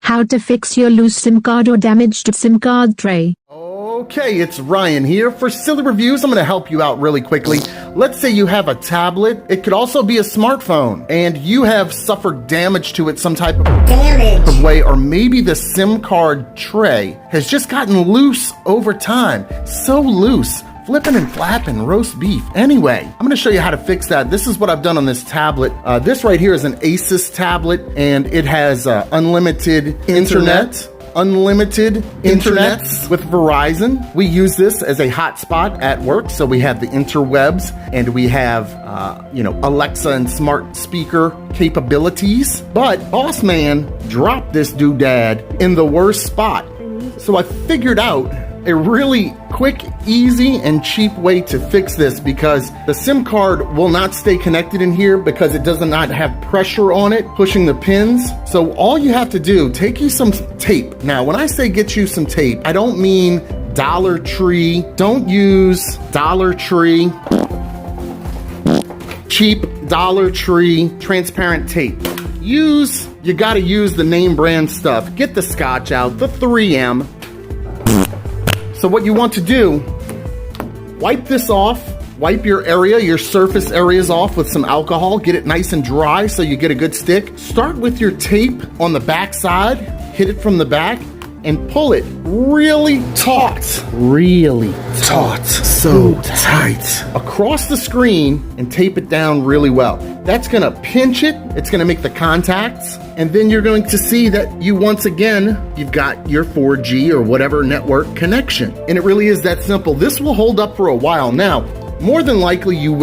How to fix your loose SIM card or damaged SIM card tray. Okay, it's Ryan here for Silly Reviews. I'm going to help you out really quickly. Let's say you have a tablet. It could also be a smartphone, and you have suffered damage to it some type of way, or maybe the SIM card tray has just gotten loose over time. So loose. Flipping and flapping, roast beef. Anyway, I'm going to show you how to fix that. This is what I've done on this tablet. This right here is an Asus tablet, and it has unlimited internet. Unlimited internet with Verizon. We use this as a hotspot at work, so we have the interwebs, and we have Alexa and smart speaker capabilities. But Boss Man dropped this doodad in the worst spot, so I figured out a really quick, easy, and cheap way to fix this, because the SIM card will not stay connected in here because it does not have pressure on it pushing the pins. So all you have to do, take you some tape. Now, when I say get you some tape, I don't mean Dollar Tree. Don't use Dollar Tree, cheap Dollar Tree transparent tape. You gotta use the name brand stuff. Get the Scotch out, the 3M. So what you want to do, wipe this off, wipe your area, your surface areas off with some alcohol, get it nice and dry so you get a good stick. Start with your tape on the back side, hit it from the back, and pull it really taut. Really taut. So tight. Across the screen and tape it down really well. That's gonna pinch it, it's gonna make the contacts, and then you're going to see that you've got your 4G or whatever network connection. And it really is that simple. This will hold up for a while. Now, more than likely you're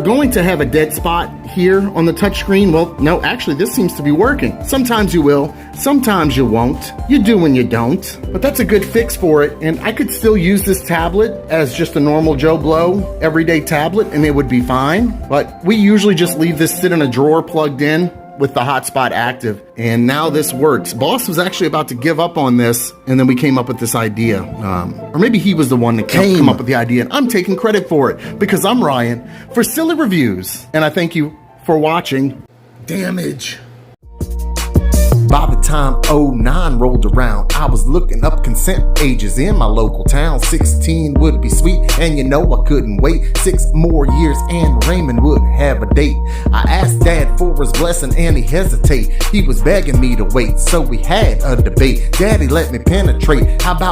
going to have a dead spot here on the touchscreen. Well, no, actually this seems to be working. Sometimes you will, sometimes you won't. You do and you don't, but that's a good fix for it. And I could still use this tablet as just a normal Joe Blow everyday tablet and it would be fine. But we usually just leave this sit in a drawer plugged in with the hotspot active, and now this works. Boss was actually about to give up on this, and then we came up with this idea. Or maybe he was the one that came up with the idea, and I'm taking credit for it, because I'm Ryan for Silly Reviews, and I thank you for watching. Damage. By the time 09 rolled around, I was looking up consent ages in my local town. 16 would be sweet, and you know I couldn't wait 6 more years and Raymond would have a date. I asked Dad for his blessing and he hesitated. He was begging me to wait, so we had a debate. Daddy let me penetrate. How about